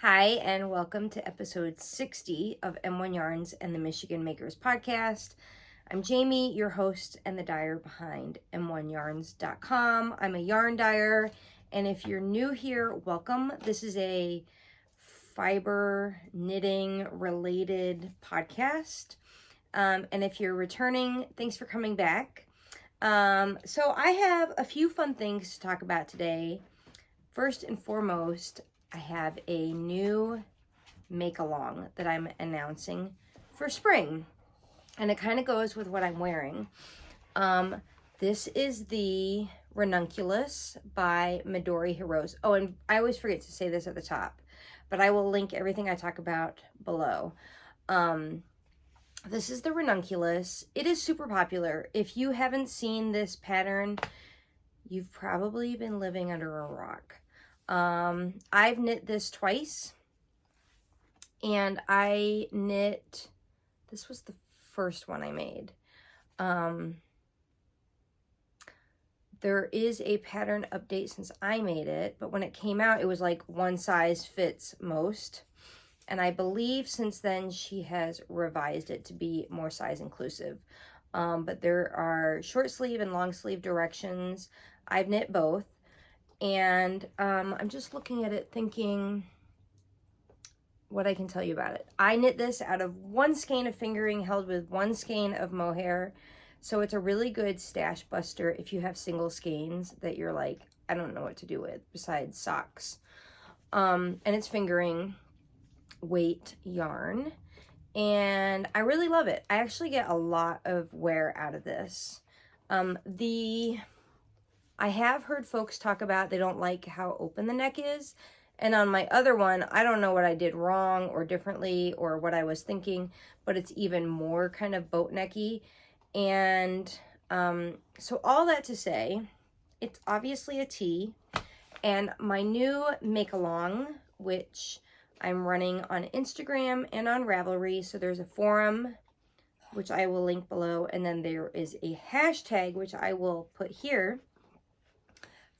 Hi, and welcome to episode 60 of M1 Yarns and the Michigan Makers podcast. I'm Jamie, your host and the dyer behind M1Yarns.com. I'm a yarn dyer, and if you're new here, welcome. This is a fiber knitting related podcast. And if you're returning, thanks for coming back. So I have a few fun things to talk about today. First and foremost, I have a new make-along that I'm announcing for spring, and it kind of goes with what I'm wearing. This is the Ranunculus by Midori Hirose. Oh, and I always forget to say this at the top, but I will link everything I talk about below. This is the Ranunculus. It is super popular. If you haven't seen this pattern, you've probably been living under a rock. I've knit this twice, and this was the first one I made. There is a pattern update since I made it, but when it came out, it was like one size fits most. And I believe since then she has revised it to be more size inclusive. But there are short sleeve and long sleeve directions. I've knit both. And I'm just looking at it thinking what I can tell you about it. I knit this out of one skein of fingering held with one skein of mohair. So it's a really good stash buster if you have single skeins that you're like, I don't know what to do with besides socks. And it's fingering weight yarn. And I really love it. I actually get a lot of wear out of this. I have heard folks talk about they don't like how open the neck is. And on my other one, I don't know what I did wrong or differently or what I was thinking, but it's even more kind of boat necky. And so all that to say, it's obviously a tee. And my new make-along, which I'm running on Instagram and on Ravelry. So there's a forum, which I will link below. And then there is a hashtag, which I will put here,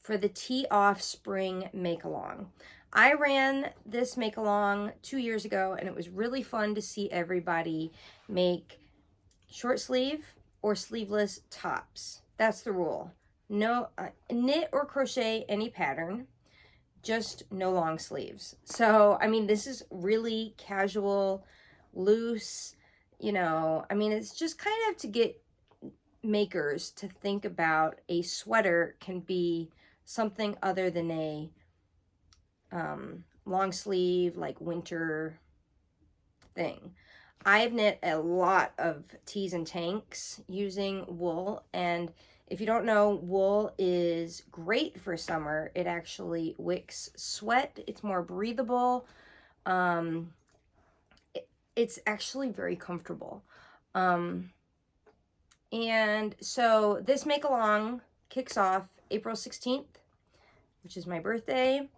for the Tee Off Spring Make-Along. I ran this make-along 2 years ago, and it was really fun to see everybody make short sleeve or sleeveless tops. That's the rule. No knit or crochet any pattern, just no long sleeves. So, I mean, this is really casual, loose, it's just kind of to get makers to think about a sweater can be something other than a long sleeve, like winter thing. I've knit a lot of tees and tanks using wool, and if you don't know, wool is great for summer. It actually wicks sweat. It's more breathable. It's actually very comfortable. And so this make-along kicks off April 16th, which is my birthday,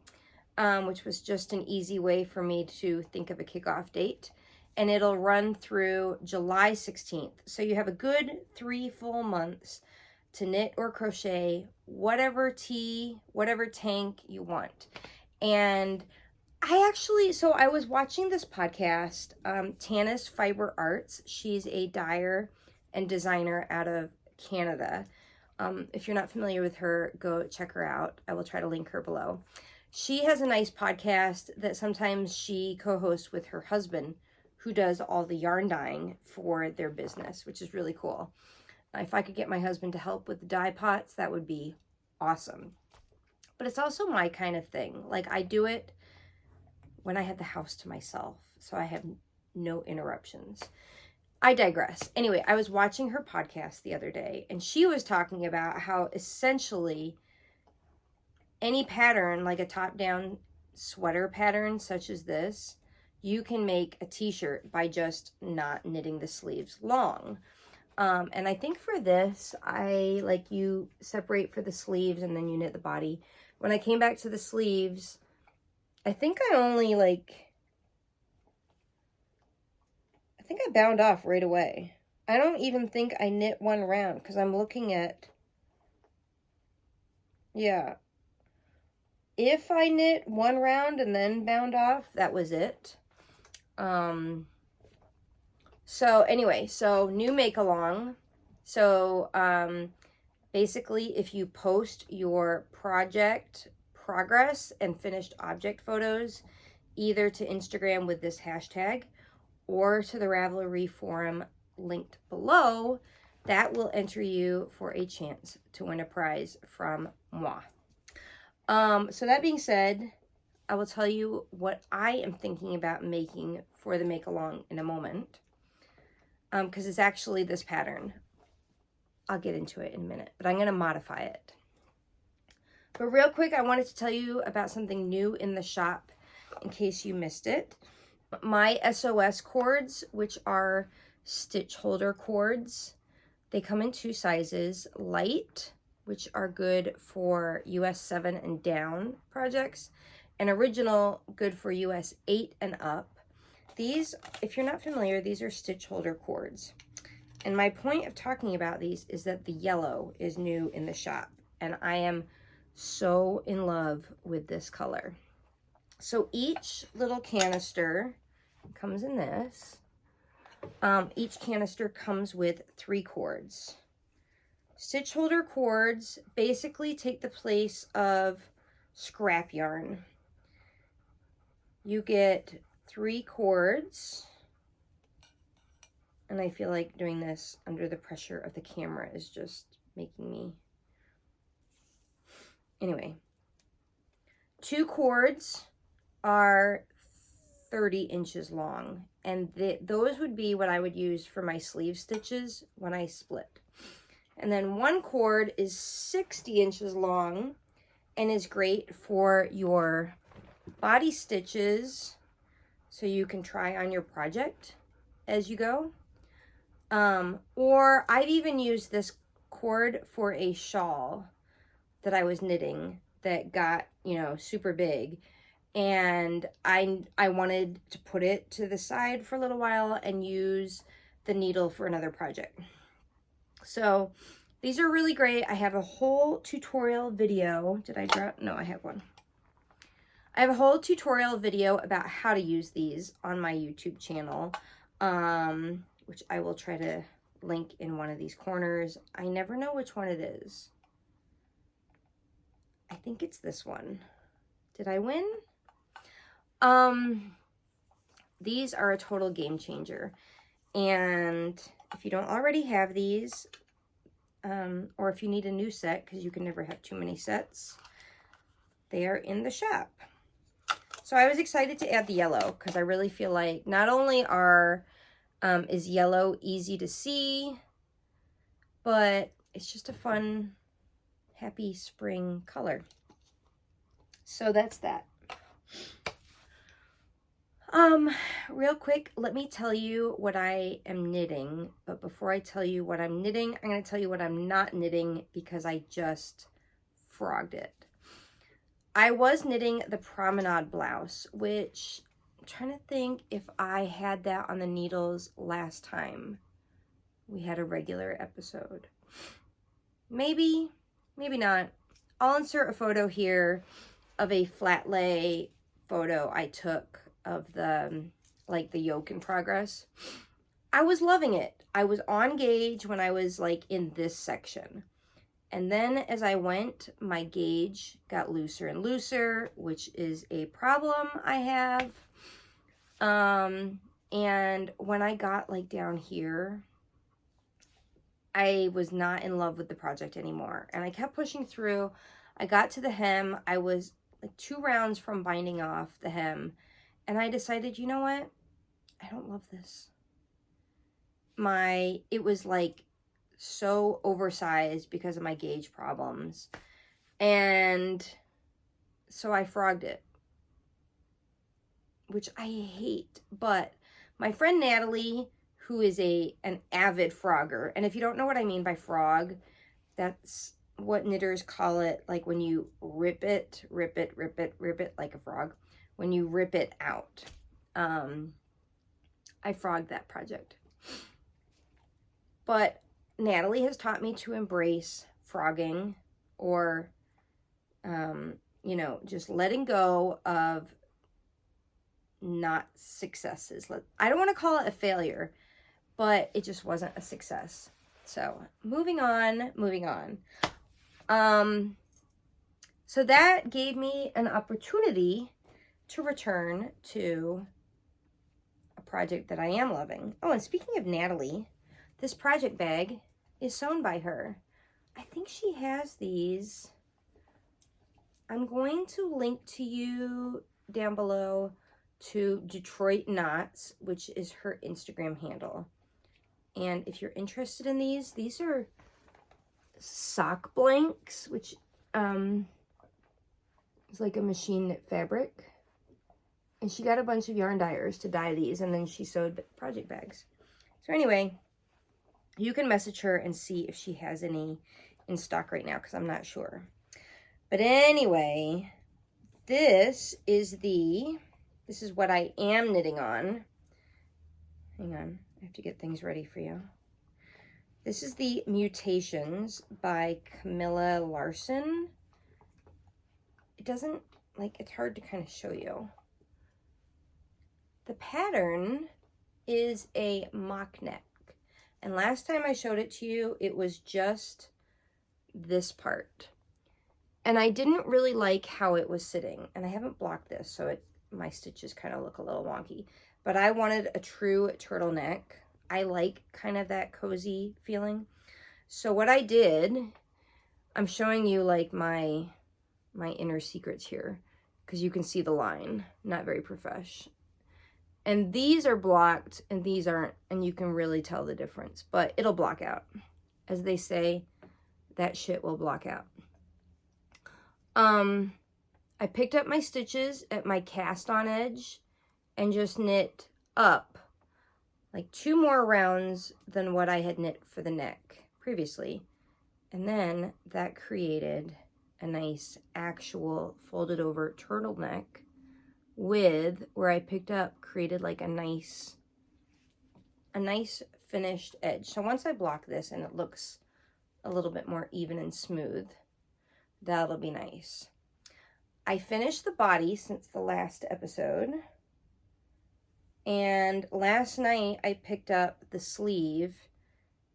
which was just an easy way for me to think of a kickoff date. And it'll run through July 16th. So you have a good 3 full months to knit or crochet whatever tee, whatever tank you want. And I was watching this podcast, Tanis Fiber Arts. She's a dyer and designer out of Canada. If you're not familiar with her, go check her out. I will try to link her below. She has a nice podcast that sometimes she co-hosts with her husband, who does all the yarn dyeing for their business, which is really cool. If I could get my husband to help with the dye pots, that would be awesome. But it's also my kind of thing. Like, I do it when I have the house to myself, so I have no interruptions. I digress. Anyway, I was watching her podcast the other day, and she was talking about how essentially any pattern, like a top-down sweater pattern such as this, you can make a t-shirt by just not knitting the sleeves long. And I think for this, you separate for the sleeves and then you knit the body. When I came back to the sleeves, I think I bound off right away. I don't even think I knit one round because I'm looking at, yeah, if I knit one round and then bound off, that was it. So anyway, so new make along. So basically, if you post your project progress and finished object photos either to Instagram with this hashtag or to the Ravelry Forum linked below, that will enter you for a chance to win a prize from moi. So that being said, I will tell you what I am thinking about making for the make along in a moment, because it's actually this pattern. I'll get into it in a minute, but I'm going to modify it. But real quick, I wanted to tell you about something new in the shop in case you missed it. My S.O.S cords, which are stitch holder cords, they come in 2 sizes: light, which are good for US 7 and down projects, and original, good for US 8 and up. These, if you're not familiar, these are stitch holder cords. And my point of talking about these is that the yellow is new in the shop, and I am so in love with this color. So each little canister comes in this. Each canister comes with 3 cords. Stitch holder cords basically take the place of scrap yarn. You get 3 cords, and I feel like doing this under the pressure of the camera is just making me... Anyway, 2 cords are 30 inches long, and those would be what I would use for my sleeve stitches when I split. And then 1 cord is 60 inches long and is great for your body stitches, so you can try on your project as you go. Or I've even used this cord for a shawl that I was knitting that got, you know, super big, and I wanted to put it to the side for a little while and use the needle for another project. So these are really great. I have a whole tutorial video. Did I drop? No, I have one. I have a whole tutorial video about how to use these on my YouTube channel, which I will try to link in one of these corners. I never know which one it is. I think it's this one. Did I win? These are a total game changer. And if you don't already have these, or if you need a new set, because you can never have too many sets, they are in the shop. So I was excited to add the yellow, because I really feel like not only is yellow easy to see, but it's just a fun, happy spring color. So that's that. Real quick, let me tell you what I am knitting. But before I tell you what I'm knitting, I'm going to tell you what I'm not knitting, because I just frogged it. I was knitting the Promenade blouse, which I'm trying to think if I had that on the needles last time we had a regular episode. Maybe, maybe not. I'll insert a photo here of a flat lay photo I took of the, like, the yoke in progress. I was loving it. I was on gauge when I was like in this section. And then as I went, my gauge got looser and looser, which is a problem I have. And when I got like down here, I was not in love with the project anymore. And I kept pushing through. I got to the hem. I was like 2 rounds from binding off the hem. And I decided, you know what? I don't love this. It was like so oversized because of my gauge problems. And so I frogged it, which I hate. But my friend Natalie, who is an avid frogger, and if you don't know what I mean by frog, that's what knitters call it, like when you rip it like a frog. When you rip it out. I frogged that project. But Natalie has taught me to embrace frogging, or you know, just letting go of not successes. I don't want to call it a failure, but it just wasn't a success. So moving on. So that gave me an opportunity to return to a project that I am loving. Oh, and speaking of Natalie, this project bag is sewn by her. I think she has these. I'm going to link to you down below to Detroit Knots, which is her Instagram handle. And if you're interested in these are sock blanks, which is like a machine knit fabric. And she got a bunch of yarn dyers to dye these, and then she sewed project bags. So anyway, you can message her and see if she has any in stock right now, because I'm not sure. But anyway, this is what I am knitting on. Hang on, I have to get things ready for you. This is the Mutations by Camila Larsen. It doesn't, like, it's hard to kind of show you. The pattern is a mock neck. And last time I showed it to you, it was just this part. And I didn't really like how it was sitting. And I haven't blocked this, so my stitches kind of look a little wonky. But I wanted a true turtleneck. I like kind of that cozy feeling. So what I did, I'm showing you like my inner secrets here, because you can see the line. Not very profesh. And these are blocked and these aren't, and you can really tell the difference, but it'll block out. As they say, that shit will block out. I picked up my stitches at my cast on edge and just knit up like 2 more rounds than what I had knit for the neck previously. And then that created a nice actual folded over turtleneck with where I picked up created like a nice finished edge. So once I block this and it looks a little bit more even and smooth, that'll be nice. I finished the body since the last episode. And last night I picked up the sleeve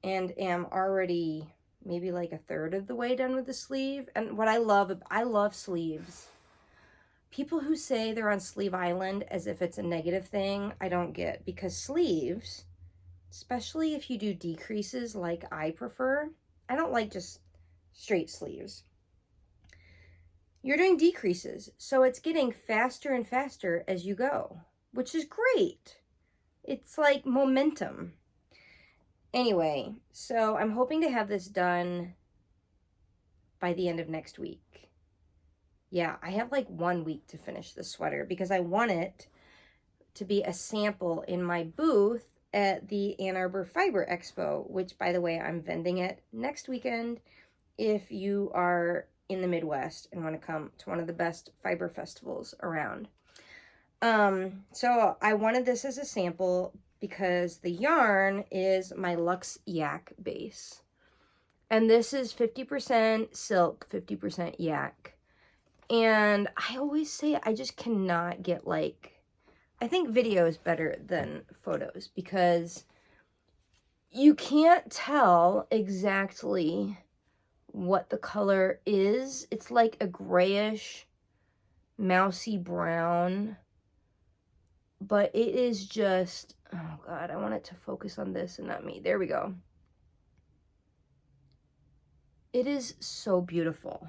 and am already maybe like a third of the way done with the sleeve. And what I love sleeves. People who say they're on Sleeve Island as if it's a negative thing, I don't get. Because sleeves, especially if you do decreases like I prefer, I don't like just straight sleeves. You're doing decreases, so it's getting faster and faster as you go, which is great. It's like momentum. Anyway, so I'm hoping to have this done by the end of next week. Yeah, I have like 1 week to finish the sweater because I want it to be a sample in my booth at the Ann Arbor Fiber Expo, which, by the way, I'm vending it next weekend if you are in the Midwest and want to come to one of the best fiber festivals around. So I wanted this as a sample because the yarn is my Luxe Yak base. And this is 50% silk, 50% yak. And I always say I just cannot get like, I think video is better than photos because you can't tell exactly what the color is. It's like a grayish, mousy brown, but it is just, oh God, I want it to focus on this and not me. There we go. It is so beautiful.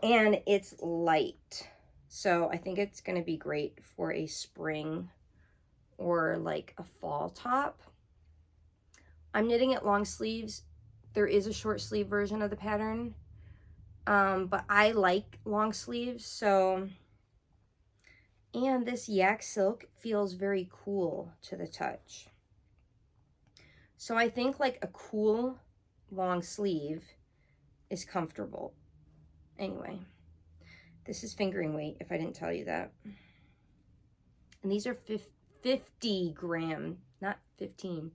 And it's light. So I think it's going to be great for a spring or like a fall top. I'm knitting it long sleeves. There is a short sleeve version of the pattern. But I like long sleeves, so, and this yak silk feels very cool to the touch. So I think like a cool long sleeve is comfortable. Anyway, this is fingering weight, if I didn't tell you that. And these are 50 gram, not 15,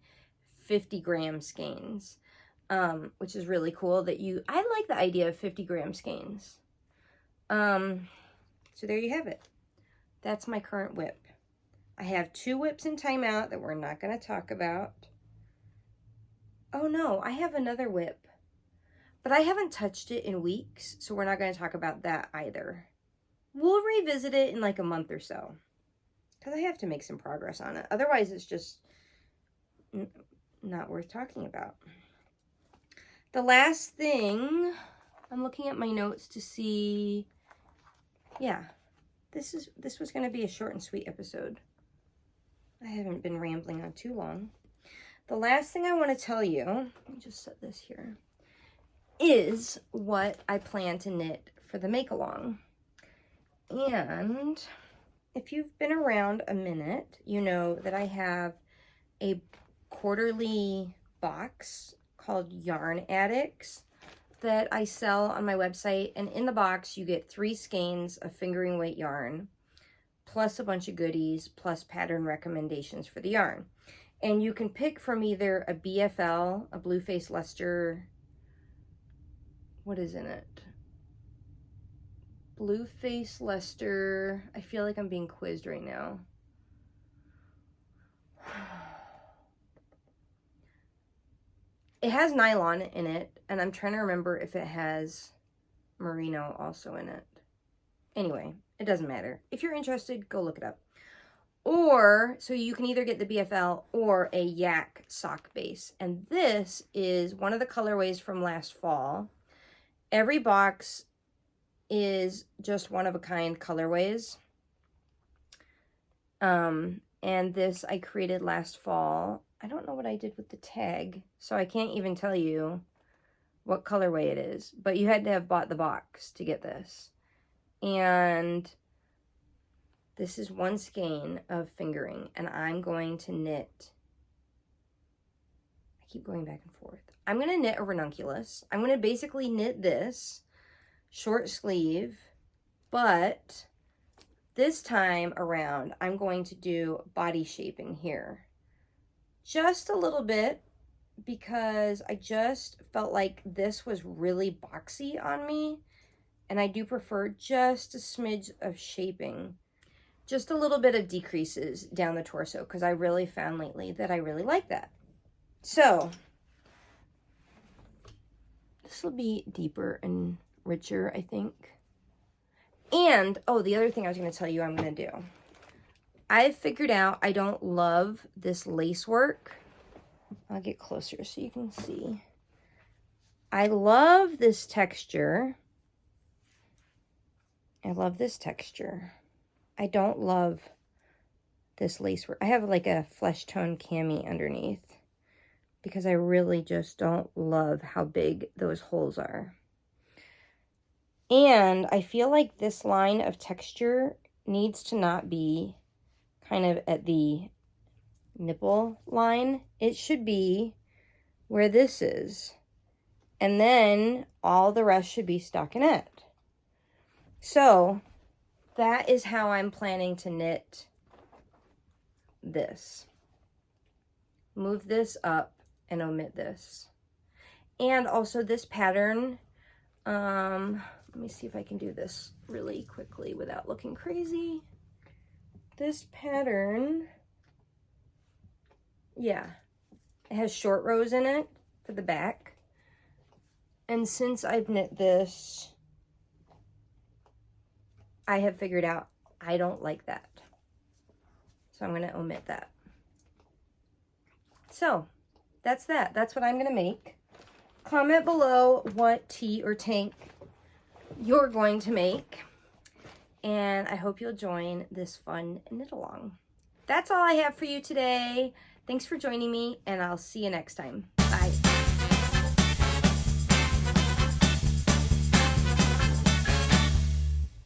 50 gram skeins. Which is really cool that I like the idea of 50 gram skeins. So there you have it. That's my current whip. I have 2 whips in timeout that we're not going to talk about. Oh no, I have another whip, but I haven't touched it in weeks, so we're not going to talk about that either. We'll revisit it in like a month or so, because I have to make some progress on it. Otherwise, it's just not worth talking about. The last thing, I'm looking at my notes to see, yeah, this was going to be a short and sweet episode. I haven't been rambling on too long. The last thing I want to tell you, let me just set this here, is what I plan to knit for the make-along. And if you've been around a minute, you know that I have a quarterly box called Yarn Addicts that I sell on my website. And in the box, you get 3 skeins of fingering weight yarn, plus a bunch of goodies, plus pattern recommendations for the yarn. And you can pick from either a BFL, a Blue Face Luster, what is in it? Blue Face Luster, I feel like I'm being quizzed right now. It has nylon in it, and I'm trying to remember if it has merino also in it. Anyway, it doesn't matter. If you're interested, go look it up. Or, so you can either get the BFL or a Yak sock base. And this is one of the colorways from last fall. Every box is just one-of-a-kind colorways. And this I created last fall. I don't know what I did with the tag, so I can't even tell you what colorway it is. But you had to have bought the box to get this. And this is 1 skein of fingering, and I'm going to knit. I keep going back and forth. I'm going to knit a ranunculus. I'm going to basically knit this short sleeve, but this time around, I'm going to do body shaping here. Just a little bit, because I just felt like this was really boxy on me, and I do prefer just a smidge of shaping. Just a little bit of decreases down the torso, because I really found lately that I really like that. So, this will be deeper and richer, I think. And, oh, the other thing I was going to tell you I'm going to do. I've figured out I don't love this lace work. I'll get closer so you can see. I love this texture. I love this texture. I don't love this lace work. I have like a flesh tone cami underneath because I really just don't love how big those holes are. And I feel like this line of texture needs to not be kind of at the nipple line. It should be where this is. And then all the rest should be stockinette. So that is how I'm planning to knit this. Move this up and omit this. And also this pattern, let me see if I can do this really quickly without looking crazy. This pattern, yeah, it has short rows in it for the back. And since I've knit this, I have figured out I don't like that. So I'm going to omit that. So that's that. That's what I'm going to make. Comment below what tee or tank you're going to make. And I hope you'll join this fun knit along. That's all I have for you today. Thanks for joining me, and I'll see you next time. Bye.